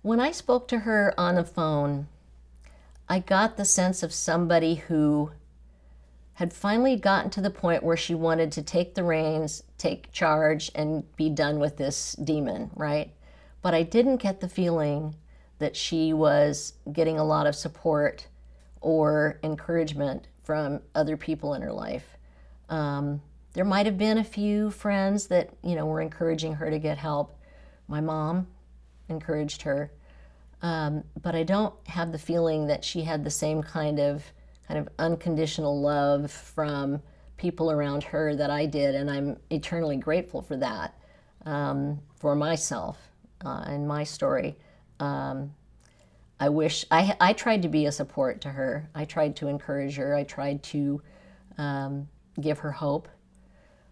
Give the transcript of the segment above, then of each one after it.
When I spoke to her on the phone, I got the sense of somebody who had finally gotten to the point where she wanted to take the reins, take charge, and be done with this demon, right? But I didn't get the feeling that she was getting a lot of support or encouragement from other people in her life. There might have been a few friends that, were encouraging her to get help. My mom encouraged her. But I don't have the feeling that she had the same kind of unconditional love from people around her that I did, and I'm eternally grateful for that, for myself and my story. I wish I tried to be a support to her. I tried to encourage her. I tried to give her hope,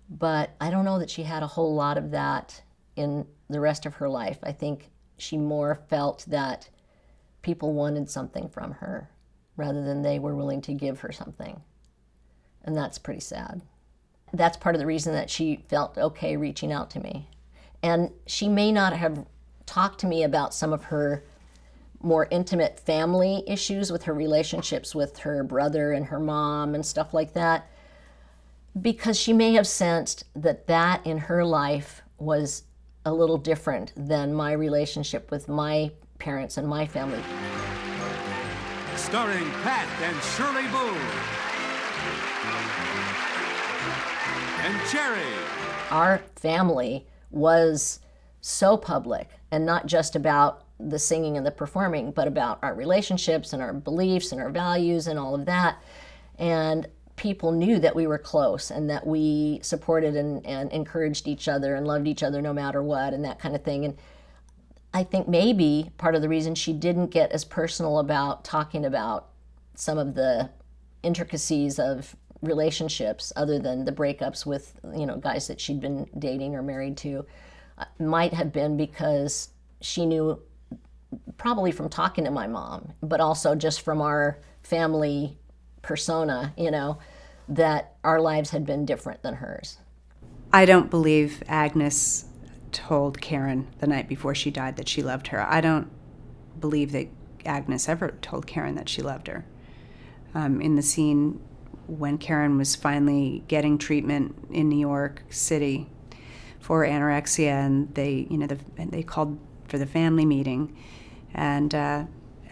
but I don't know that she had a whole lot of that in the rest of her life. I think she more felt that people wanted something from her rather than they were willing to give her something. And that's pretty sad. That's part of the reason that she felt okay reaching out to me. And she may not have talked to me about some of her more intimate family issues with her relationships with her brother and her mom and stuff like that, because she may have sensed that that in her life was a little different than my relationship with my parents and my family. Starring Pat and Shirley Boone. And Jerry. Our family was so public, and not just about the singing and the performing, but about our relationships and our beliefs and our values and all of that. And people knew that we were close and that we supported and encouraged each other and loved each other no matter what and that kind of thing. And I think maybe part of the reason she didn't get as personal about talking about some of the intricacies of relationships other than the breakups with, guys that she'd been dating or married to, might have been because she knew, probably from talking to my mom, but also just from our family persona, that our lives had been different than hers. I don't believe Agnes told Karen the night before she died that she loved her. I don't believe that Agnes ever told Karen that she loved her. In the scene when Karen was finally getting treatment in New York City for anorexia, and they called for the family meeting, and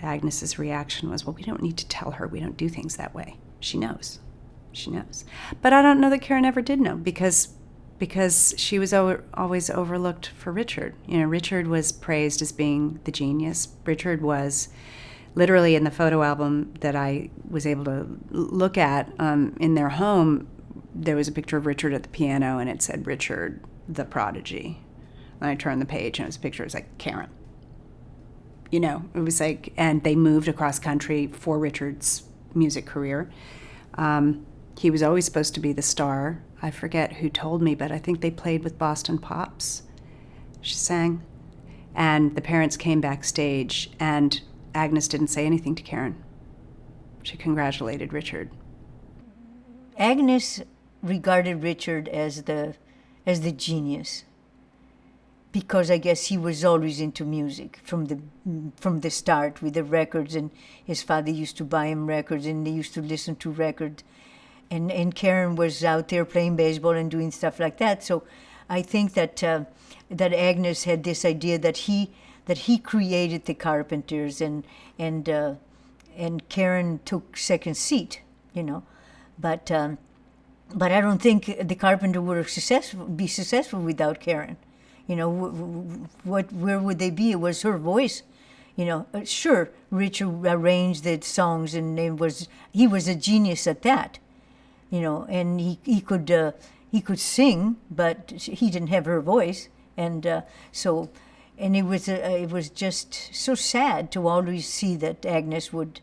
Agnes's reaction was, "Well, we don't need to tell her. We don't do things that way. She knows. She knows." But I don't know that Karen ever did know, because she was always overlooked for Richard. Richard was praised as being the genius. Richard was literally, in the photo album that I was able to look at in their home, there was a picture of Richard at the piano, and it said, "Richard, the prodigy." And I turned the page, and it was a picture. It was like Karen. It was like, and they moved across country for Richard's music career. He was always supposed to be the star. I forget who told me, but I think they played with Boston Pops. She sang. And the parents came backstage, and Agnes didn't say anything to Karen. She congratulated Richard. Agnes regarded Richard as the genius, because I guess he was always into music from the start with the records, and his father used to buy him records, and they used to listen to records. And Karen was out there playing baseball and doing stuff like that. So I think that Agnes had this idea that he created the Carpenters, and Karen took second seat, But I don't think the Carpenter would have be successful without Karen. Where would they be? It was her voice. Sure, Richard arranged the songs, and he was a genius at that. And he could sing, but he didn't have her voice, and it was just so sad to always see that Agnes would,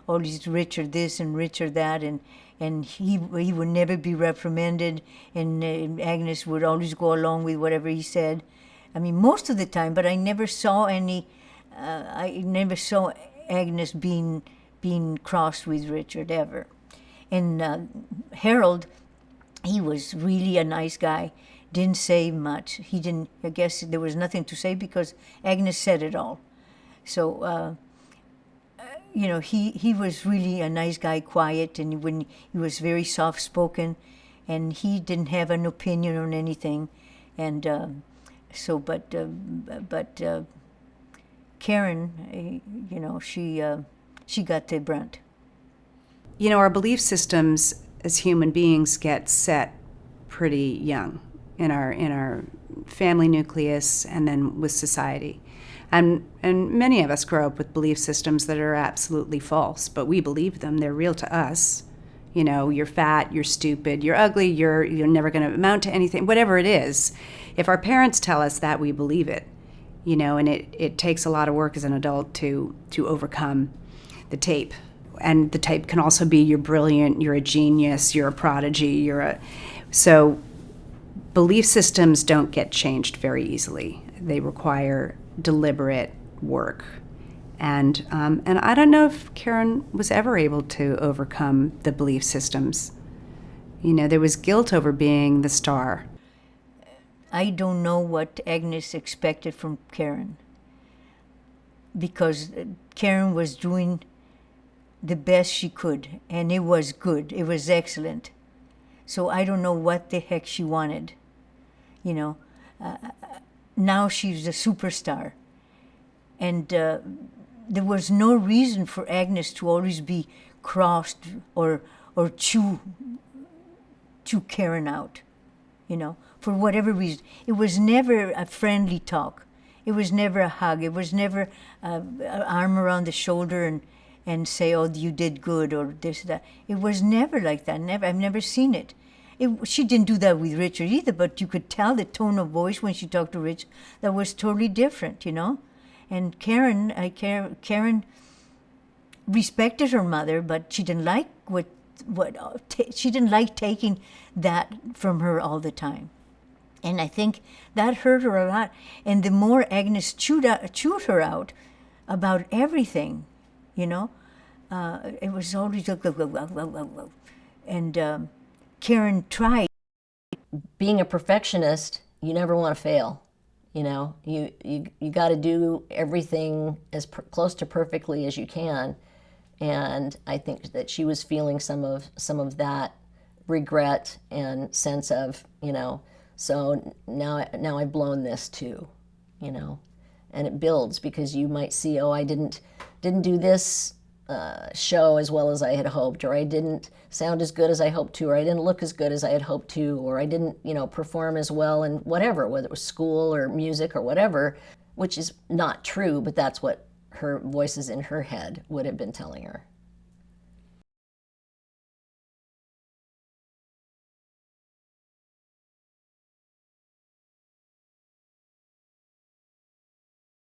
always Richard this and Richard that, and he would never be reprimanded, and Agnes would always go along with whatever he said. I mean, most of the time, but I never saw Agnes being crossed with Richard ever. And Harold, he was really a nice guy, didn't say much. He didn't, I guess there was nothing to say because Agnes said it all. So, you know, he was really a nice guy, quiet, and when he was very soft-spoken, and he didn't have an opinion on anything. And so, but Karen, you know, she got the brunt. You know, our belief systems as human beings get set pretty young in our family nucleus and then with society. And many of us grow up with belief systems that are absolutely false, but we believe them. They're real to us. You know, you're fat, you're stupid, you're ugly, you're never going to amount to anything, whatever it is. If our parents tell us that, we believe it. You know, and it takes a lot of work as an adult to overcome the tape. And the tape can also be you're brilliant, you're a genius, you're a prodigy, So belief systems don't get changed very easily. They require deliberate work. And I don't know if Karen was ever able to overcome the belief systems. You know, there was guilt over being the star. I don't know what Agnes expected from Karen, because Karen was doing the best she could, and it was good. It was excellent. So I don't know what the heck she wanted. You know, now she's a superstar, and there was no reason for Agnes to always be crossed or chew Karen out. You know, for whatever reason. It was never a friendly talk. It was never a hug. It was never an arm around the shoulder and say, oh, you did good, or this, that. It was never like that. Never. I've never seen it. She didn't do that with Richard either, but you could tell the tone of voice when she talked to Richard that was totally different, you know? And Karen respected her mother, but she didn't like she didn't like taking that from her all the time. And I think that hurt her a lot. And the more Agnes chewed her out about everything, you know, it was always and Karen tried. Being a perfectionist, you never want to fail. You know, you got to do everything as close to perfectly as you can. And I think that she was feeling some of that regret and sense of, you know, so now I've blown this too, you know, and it builds because you might see, oh, I didn't do this show as well as I had hoped, or I didn't sound as good as I hoped to, or I didn't look as good as I had hoped to, or I didn't, you know, perform as well in whatever, whether it was school or music or whatever, which is not true, but that's what her voices in her head would have been telling her.